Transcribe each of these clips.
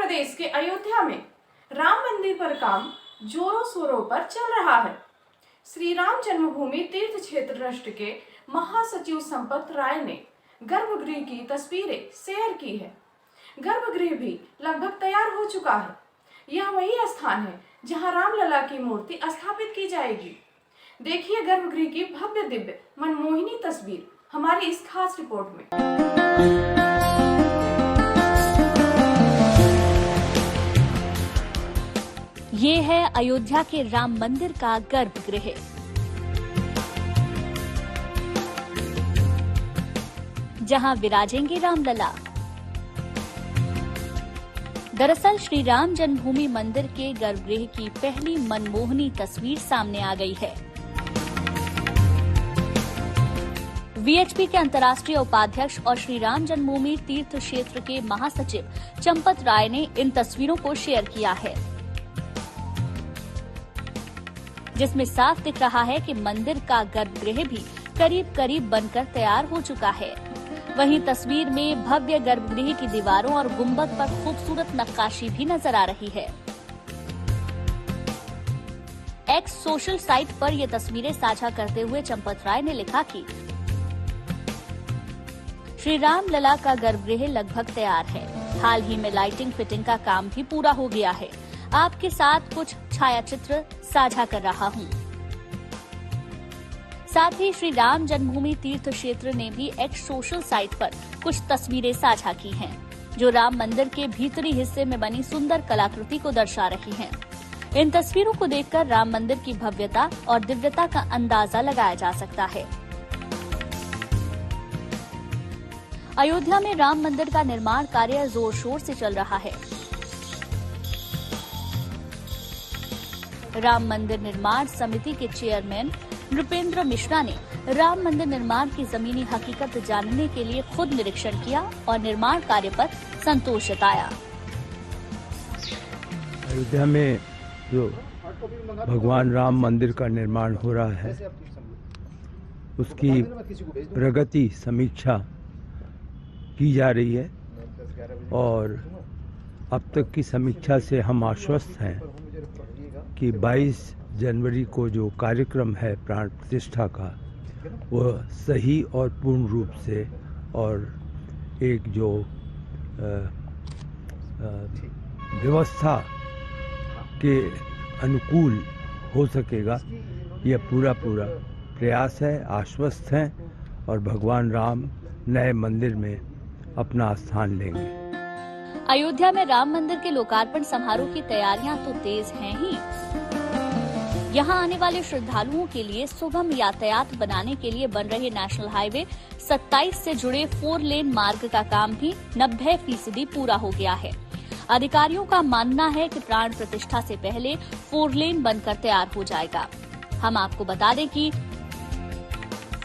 प्रदेश के अयोध्या में राम मंदिर पर काम जोरों शोरों पर चल रहा है। श्री राम जन्मभूमि तीर्थ क्षेत्र ट्रस्ट के महासचिव संपत राय ने गर्भगृह की तस्वीरें शेयर की है। गर्भगृह भी लगभग तैयार हो चुका है। यह वही स्थान है जहां रामलला की मूर्ति स्थापित की जाएगी। देखिए गर्भगृह की भव्य दिव्य मनमोहिनी तस्वीर हमारी इस खास रिपोर्ट में। ये है अयोध्या के राम मंदिर का गर्भगृह। जहां विराजेंगे रामलला। दरअसल श्री राम जन्मभूमि मंदिर के गर्भगृह की पहली मनमोहनी तस्वीर सामने आ गई है। वीएचपी के अंतर्राष्ट्रीय उपाध्यक्ष और श्री राम जन्मभूमि तीर्थ क्षेत्र के महासचिव चंपत राय ने इन तस्वीरों को शेयर किया है, जिसमें साफ दिख रहा है कि मंदिर का गर्भगृह भी करीब करीब बनकर तैयार हो चुका है। वहीं तस्वीर में भव्य गर्भगृह की दीवारों और गुंबद पर खूबसूरत नक्काशी भी नजर आ रही है। एक्स सोशल साइट पर ये तस्वीरें साझा करते हुए चंपत राय ने लिखा कि श्री राम लला का गर्भगृह लगभग तैयार है। हाल ही में लाइटिंग फिटिंग का काम भी पूरा हो गया है। आपके साथ कुछ छायाचित्र साझा कर रहा हूं। साथ ही श्री राम जन्मभूमि तीर्थ क्षेत्र ने भी एक्स सोशल साइट पर कुछ तस्वीरें साझा की हैं, जो राम मंदिर के भीतरी हिस्से में बनी सुंदर कलाकृति को दर्शा रही हैं। इन तस्वीरों को देखकर राम मंदिर की भव्यता और दिव्यता का अंदाजा लगाया जा सकता है। अयोध्या में राम मंदिर का निर्माण कार्य जोर शोर से चल रहा है। राम मंदिर निर्माण समिति के चेयरमैन नृपेंद्र मिश्रा ने राम मंदिर निर्माण की जमीनी हकीकत जानने के लिए खुद निरीक्षण किया और निर्माण कार्य पर संतोष जताया। अयोध्या में जो भगवान राम मंदिर का निर्माण हो रहा है, उसकी प्रगति समीक्षा की जा रही है और अब तक की समीक्षा से हम आश्वस्त हैं कि 22 जनवरी को जो कार्यक्रम है प्राण प्रतिष्ठा का, वह सही और पूर्ण रूप से और एक जो व्यवस्था के अनुकूल हो सकेगा, यह पूरा प्रयास है। आश्वस्त हैं और भगवान राम नए मंदिर में अपना स्थान लेंगे। अयोध्या में राम मंदिर के लोकार्पण समारोह की तैयारियां तो तेज हैं ही। यहां आने वाले श्रद्धालुओं के लिए सुगम यातायात बनाने के लिए बन रहे नेशनल हाईवे 27 से जुड़े 4 लेन मार्ग का काम भी 90% पूरा हो गया है। अधिकारियों का मानना है कि प्राण प्रतिष्ठा से पहले 4 लेन बनकर तैयार हो जाएगा। हम आपको बता दें कि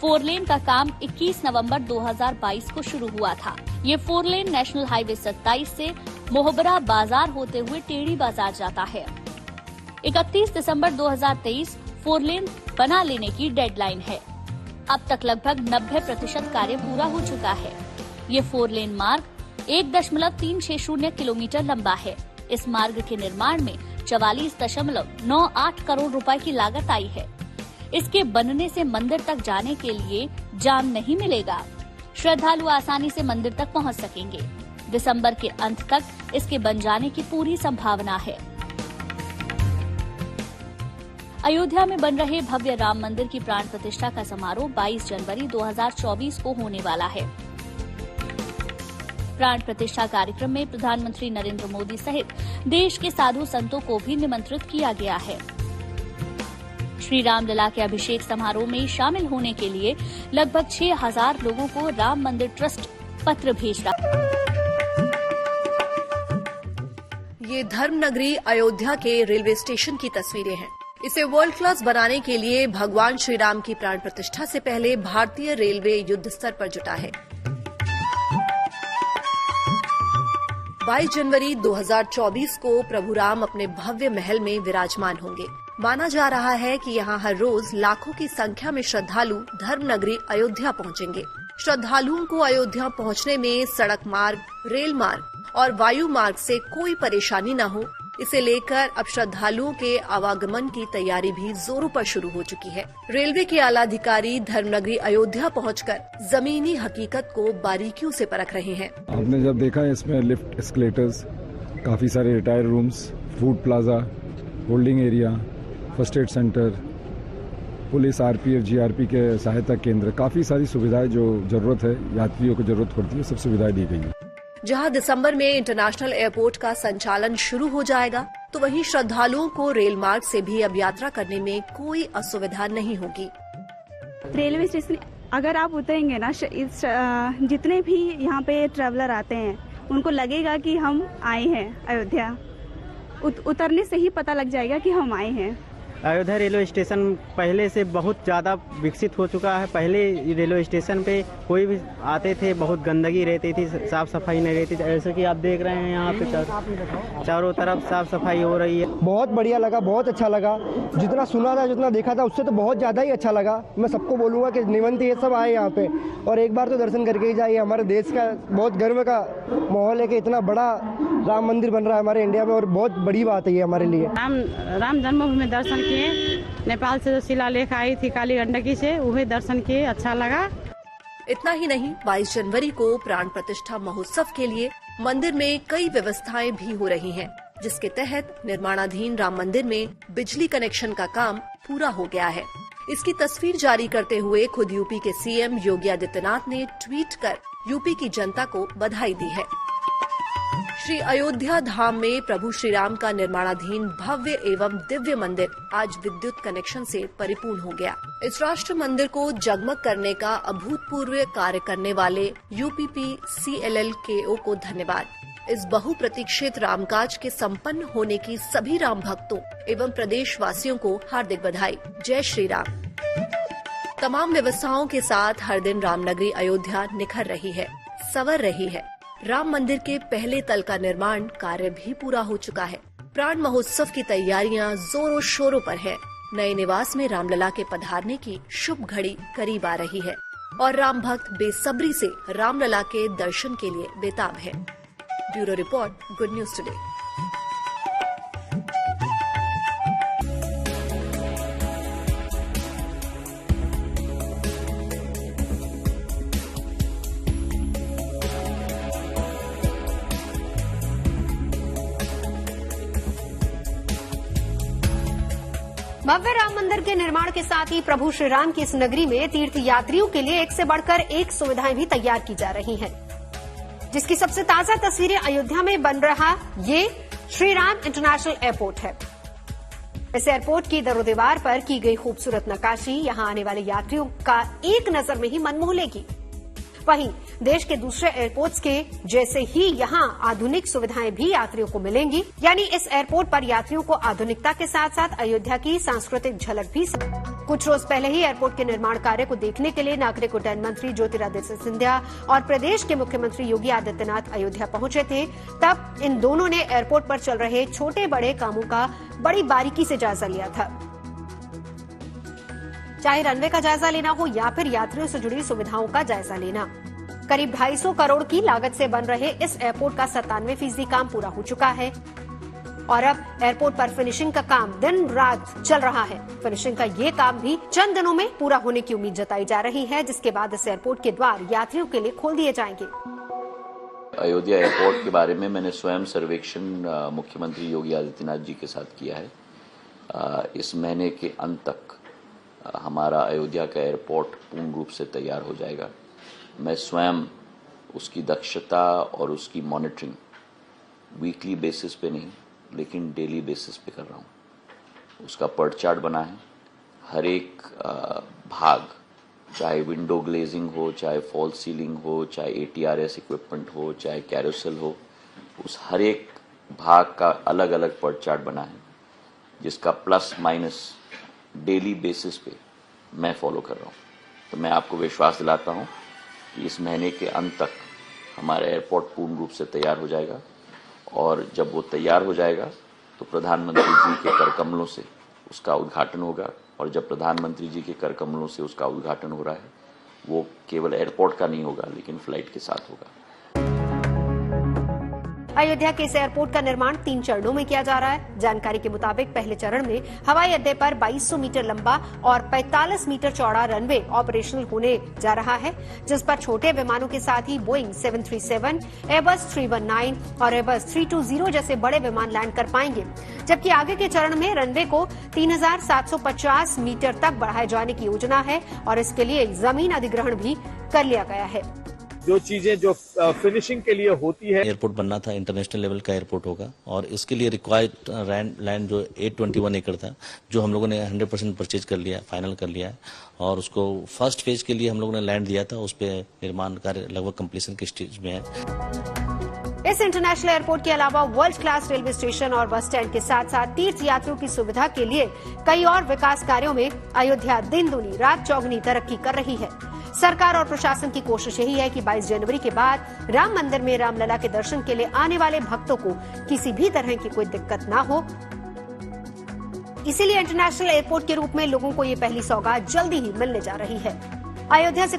4 लेन का काम 21 नवंबर 2022 को शुरू हुआ था। ये 4 लेन नेशनल हाईवे 27 से मोहबरा बाजार होते हुए टेढ़ी बाजार जाता है। 31 दिसंबर 2023 4 लेन बना लेने की डेडलाइन है। अब तक लगभग 90% कार्य पूरा हो चुका है। ये 4 लेन मार्ग 1.360 किलोमीटर लंबा है। इस मार्ग के निर्माण में 44.98 करोड़ रुपए की लागत आई है। इसके बनने से मंदिर तक जाने के लिए जाम नहीं मिलेगा। श्रद्धालु आसानी से मंदिर तक पहुंच सकेंगे। दिसंबर के अंत तक इसके बन जाने की पूरी संभावना है। अयोध्या में बन रहे भव्य राम मंदिर की प्राण प्रतिष्ठा का समारोह 22 जनवरी 2024 को होने वाला है। प्राण प्रतिष्ठा कार्यक्रम में प्रधानमंत्री नरेंद्र मोदी सहित देश के साधु संतों को भी निमंत्रित किया गया है। श्री रामलला के अभिषेक समारोह में शामिल होने के लिए लगभग 6000 लोगों को राम मंदिर ट्रस्ट पत्र भेज रहा है। ये धर्मनगरी अयोध्या के रेलवे स्टेशन की तस्वीरें हैं। इसे वर्ल्ड क्लास बनाने के लिए भगवान श्री राम की प्राण प्रतिष्ठा से पहले भारतीय रेलवे युद्ध स्तर पर जुटा है। 22 जनवरी 2024 को प्रभु राम अपने भव्य महल में विराजमान होंगे। माना जा रहा है कि यहाँ हर रोज लाखों की संख्या में श्रद्धालु धर्मनगरी अयोध्या पहुँचेंगे। श्रद्धालुओं को अयोध्या पहुँचने में सड़क मार्ग, रेल मार्ग, और वायु मार्ग से कोई परेशानी न हो, इसे लेकर अब श्रद्धालुओं के आवागमन की तैयारी भी जोरों पर शुरू हो चुकी है। रेलवे के आला अधिकारी धर्मनगरी अयोध्या पहुंचकर जमीनी हकीकत को बारीकियों से परख रहे हैं। आपने जब देखा है इसमें लिफ्ट, एस्केलेटर्स, काफी सारे retire rooms, food plaza, holding area, first aid centre, police, RPF, GRP के सहायता केंद्र, काफी सारी सुविधाएं जो जरूरत है, यात्रियों को जरूरत पड़ती है, सब सुविधाएं दी गई है। जहां दिसंबर में इंटरनेशनल एयरपोर्ट का संचालन शुरू हो जाएगा, तो वहीं श्रद्धालुओं को रेल मार्ग से भी अब यात्रा करने में कोई असुविधा नहीं होगी। रेलवे स्टेशन अगर आप उतरेंगे ना, जितने भी यहाँ पे ट्रैवलर आते हैं उनको लगेगा कि हम आए हैं अयोध्या। उतरने से ही पता लग जाएगा कि हम आए हैं। अयोध्या रेलवे स्टेशन पहले से बहुत ज़्यादा विकसित हो चुका है। पहले रेलवे स्टेशन पे कोई भी आते थे, बहुत गंदगी रहती थी, साफ सफाई नहीं रहती थी। ऐसे कि आप देख रहे हैं यहाँ पे चारों तरफ साफ सफाई हो रही है। बहुत बढ़िया लगा, बहुत अच्छा लगा। जितना सुना था, जितना देखा था, उससे तो बहुत ज़्यादा ही अच्छा लगा। मैं सबको बोलूँगा कि निमंत्रित ये सब आए यहाँ पे और एक बार तो दर्शन करके ही जाइए। हमारे देश का बहुत गर्व का माहौल है कि इतना बड़ा राम मंदिर बन रहा है हमारे इंडिया में, और बहुत बड़ी बात है ये हमारे लिए। राम जन्मभूमि दर्शन किए, नेपाल से जो शिलालेख आई थी काली गंडकी से, वही दर्शन किए, अच्छा लगा। इतना ही नहीं, 22 जनवरी को प्राण प्रतिष्ठा महोत्सव के लिए मंदिर में कई व्यवस्थाएं भी हो रही हैं, जिसके तहत निर्माणाधीन राम मंदिर में बिजली कनेक्शन का काम पूरा हो गया है। इसकी तस्वीर जारी करते हुए खुद यूपी के सीएम योगी आदित्यनाथ ने ट्वीट कर यूपी की जनता को बधाई दी है। श्री अयोध्या धाम में प्रभु श्री राम का निर्माणाधीन भव्य एवं दिव्य मंदिर आज विद्युत कनेक्शन से परिपूर्ण हो गया। इस राष्ट्र मंदिर को जगमग करने का अभूतपूर्व कार्य करने वाले UPPCLLKO को धन्यवाद। इस बहुप्रतीक्षित रामकाज के संपन्न होने की सभी राम भक्तों एवं प्रदेश वासियों को हार्दिक बधाई। जय श्री राम। तमाम व्यवस्थाओं के साथ हर दिन रामनगरी अयोध्या निखर रही है, संवर रही है। राम मंदिर के पहले तल का निर्माण कार्य भी पूरा हो चुका है। प्राण महोत्सव की तैयारियां जोरों शोरों पर है। नए निवास में रामलला के पधारने की शुभ घड़ी करीब आ रही है और राम भक्त बेसब्री से रामलला के दर्शन के लिए बेताब है। Bureau report, good news today. भव्य राम मंदिर के निर्माण के साथ ही प्रभु श्री राम की इस नगरी में तीर्थ यात्रियों के लिए एक से बढ़कर एक सुविधाएं भी तैयार की जा रही हैं, जिसकी सबसे ताजा तस्वीरें अयोध्या में बन रहा ये श्री राम इंटरनेशनल एयरपोर्ट है। इस एयरपोर्ट की दरोदीवार पर की गई खूबसूरत नक्काशी यहां आने वाले यात्रियों का एक नजर में ही मन मोह लेगी। वहीं देश के दूसरे एयरपोर्ट्स के जैसे ही यहां आधुनिक सुविधाएं भी यात्रियों को मिलेंगी। यानी इस एयरपोर्ट पर यात्रियों को आधुनिकता के साथ साथ अयोध्या की सांस्कृतिक झलक भी। कुछ रोज पहले ही एयरपोर्ट के निर्माण कार्य को देखने के लिए नागरिक उड्डयन मंत्री ज्योतिरादित्य सिंधिया और प्रदेश के मुख्यमंत्री योगी आदित्यनाथ अयोध्या पहुंचे थे। तब इन दोनों ने एयरपोर्ट पर चल रहे छोटे बड़े कामों का बड़ी बारीकी से जायजा लिया था, चाहे रनवे का जायजा लेना हो या फिर यात्रियों से जुड़ी सुविधाओं का जायजा लेना। करीब 250 करोड़ की लागत से बन रहे इस एयरपोर्ट का 97% काम पूरा हो चुका है और अब एयरपोर्ट पर फिनिशिंग का काम दिन रात चल रहा है। फिनिशिंग का ये काम भी चंद दिनों में पूरा होने की उम्मीद जताई जा रही है, जिसके बाद इस एयरपोर्ट के द्वार यात्रियों के लिए खोल दिए जाएंगे। अयोध्या एयरपोर्ट के बारे में मैंने स्वयं सर्वेक्षण मुख्यमंत्री योगी आदित्यनाथ जी के साथ किया है। इस महीने के अंत तक हमारा अयोध्या का एयरपोर्ट पूर्ण रूप से तैयार हो जाएगा। मैं स्वयं उसकी दक्षता और उसकी मॉनिटरिंग वीकली बेसिस पे नहीं लेकिन डेली बेसिस पे कर रहा हूँ। उसका पर्ट चार्ट बना है। हर एक भाग, चाहे विंडो ग्लेजिंग हो, चाहे फॉल सीलिंग हो, चाहे ATRS इक्विपमेंट हो, चाहे कैरोसेल हो, उस हर एक भाग का अलग अलग पर्ट चार्ट बना है, जिसका प्लस माइनस डेली बेसिस पे मैं फॉलो कर रहा हूँ। तो मैं आपको विश्वास दिलाता हूँ कि इस महीने के अंत तक हमारा एयरपोर्ट पूर्ण रूप से तैयार हो जाएगा और जब वो तैयार हो जाएगा तो प्रधानमंत्री जी के कर कमलों से उसका उद्घाटन होगा। और जब प्रधानमंत्री जी के कर कमलों से उसका उद्घाटन हो रहा है, वो केवल एयरपोर्ट का नहीं होगा लेकिन फ्लाइट के साथ होगा। अयोध्या के इस एयरपोर्ट का निर्माण 3 चरणों में किया जा रहा है। जानकारी के मुताबिक पहले चरण में हवाई अड्डे पर 2200 मीटर लंबा और 45 मीटर चौड़ा रनवे ऑपरेशनल होने जा रहा है, जिस पर छोटे विमानों के साथ ही बोइंग 737, एयरबस 319 और एयरबस 320 जैसे बड़े विमान लैंड कर पाएंगे। जबकि आगे के चरण में रनवे को 3750 मीटर तक बढ़ाए जाने की योजना है और इसके लिए जमीन अधिग्रहण भी कर लिया गया है। जो चीजें जो फिनिशिंग के लिए होती है, एयरपोर्ट बनना था, इंटरनेशनल लेवल का एयरपोर्ट होगा और इसके लिए रिक्वायर्ड लैंड जो 821 एकड़ था, जो हम लोगों ने 100% परचेज कर लिया, फाइनल कर लिया है और उसको फर्स्ट फेज के लिए हम लोगों ने लैंड दिया था, उस पर निर्माण कार्य लगभग कंप्लीशन के स्टेज में है। इस इंटरनेशनल एयरपोर्ट के अलावा वर्ल्ड क्लास रेलवे स्टेशन और बस स्टैंड के साथ साथ तीर्थ यात्रियों की सुविधा के लिए कई और विकास कार्यों में अयोध्या दिन दुनी रात चौगुनी तरक्की कर रही है। सरकार और प्रशासन की कोशिश यही है कि 22 जनवरी के बाद राम मंदिर में रामलला के दर्शन के लिए आने वाले भक्तों को किसी भी तरह की कोई दिक्कत न हो। इसीलिए इंटरनेशनल एयरपोर्ट के रूप में लोगों को ये पहली सौगात जल्दी ही मिलने जा रही है। अयोध्या से